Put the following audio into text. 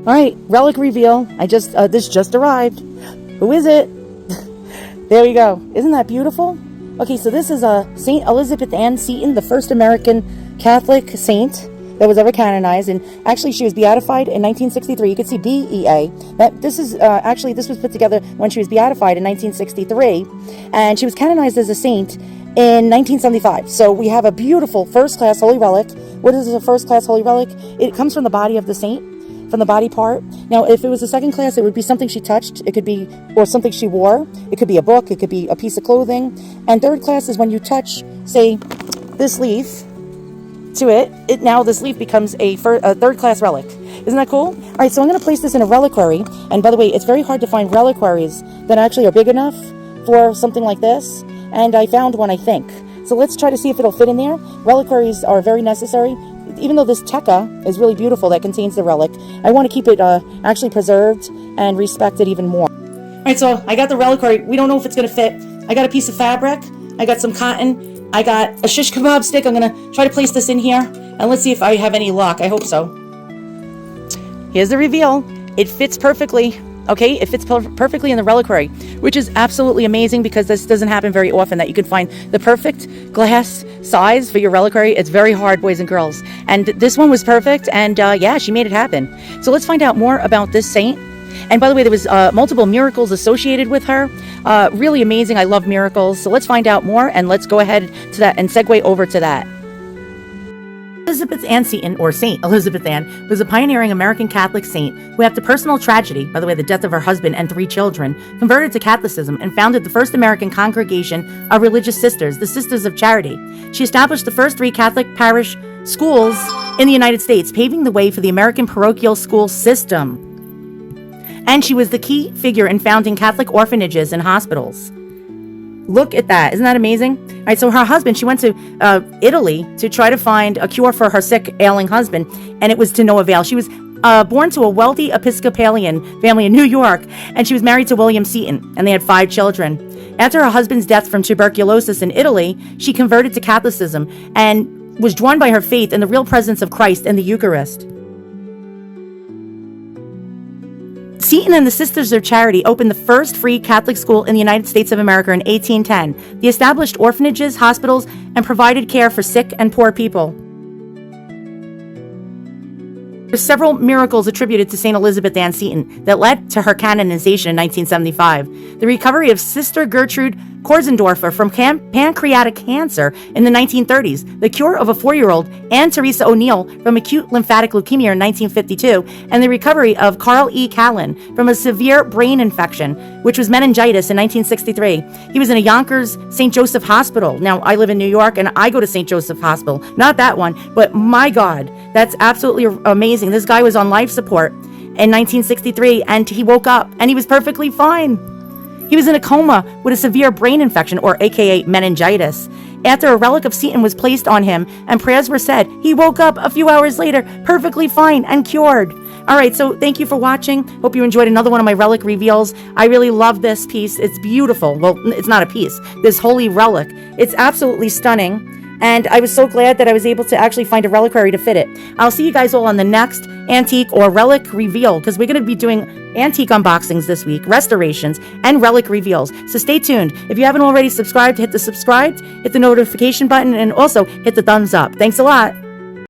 All right, relic reveal. This just arrived. Who is it? There we go. Isn't that beautiful? Okay, so this is Saint Elizabeth Ann Seton, the first American Catholic saint that was ever canonized, and actually she was beatified in 1963. You can see BEA. This was put together when she was beatified in 1963, and she was canonized as a saint in 1975. So we have a beautiful first-class holy relic. What is a first-class holy relic? It comes from the body of the saint, from the body part. Now, if it was a second class, it would be something she touched. It could be, or something she wore. It could be a book. It could be a piece of clothing. And third class is when you touch, say, this leaf to it. Now this leaf becomes a third class relic. Isn't that cool? All right, so I'm going to place this in a reliquary. And by the way, it's very hard to find reliquaries that actually are big enough for something like this. And I found one, I think. So let's try to see if it'll fit in there. Reliquaries are very necessary. Even though this teca is really beautiful that contains the relic, I want to keep it actually preserved and respected even more. All right, so I got the reliquary. We don't know if it's going to fit. I got a piece of fabric. I got some cotton. I got a shish kebab stick. I'm going to try to place this in here, and let's see if I have any luck. I hope so. Here's the reveal. It fits perfectly. Okay, it fits perfectly in the reliquary, which is absolutely amazing because this doesn't happen very often, that you can find the perfect glass size for your reliquary. It's very hard, boys and girls. And this one was perfect, and yeah, she made it happen. So let's find out more about this saint. And by the way, there was multiple miracles associated with her. Really amazing. I love miracles. So let's find out more, and let's go ahead to that and segue over to that. Elizabeth Ann Seton, or Saint Elizabeth Ann, was a pioneering American Catholic saint who, after personal tragedy, by the way, the death of her husband and 3 children, converted to Catholicism and founded the first American congregation of religious sisters, the Sisters of Charity. She established the first 3 Catholic parish schools in the United States, paving the way for the American parochial school system. And she was the key figure in founding Catholic orphanages and hospitals. Look at that. Isn't that amazing? All right, so her husband, she went to Italy to try to find a cure for her sick, ailing husband, and it was to no avail. She was born to a wealthy Episcopalian family in New York, and she was married to William Seton, and they had 5 children. After her husband's death from tuberculosis in Italy, she converted to Catholicism and was drawn by her faith in the real presence of Christ and the Eucharist. Seton and the Sisters of Charity opened the first free Catholic school in the United States of America in 1810. They established orphanages, hospitals, and provided care for sick and poor people. There are several miracles attributed to St. Elizabeth Ann Seton that led to her canonization in 1975. The recovery of Sister Gertrude Korzendorfer from pancreatic cancer in the 1930s, the cure of a 4-year-old Anne Teresa O'Neill from acute lymphatic leukemia in 1952, and the recovery of Carl E. Callan from a severe brain infection, which was meningitis, in 1963. He was in a Yonkers St. Joseph Hospital. Now, I live in New York, and I go to St. Joseph Hospital. Not that one, but my God, that's absolutely amazing. This guy was on life support in 1963, and he woke up, and he was perfectly fine. He was in a coma with a severe brain infection, or aka meningitis. After a relic of Seton was placed on him and prayers were said, he woke up a few hours later, perfectly fine and cured. All right, so thank you for watching. Hope you enjoyed another one of my relic reveals. I really love this piece. It's beautiful. Well, it's not a piece. This holy relic. It's absolutely stunning. And I was so glad that I was able to actually find a reliquary to fit it. I'll see you guys all on the next antique or relic reveal, because we're going to be doing antique unboxings this week, restorations, and relic reveals. So stay tuned. If you haven't already subscribed, hit the subscribe, hit the notification button, and also hit the thumbs up. Thanks a lot.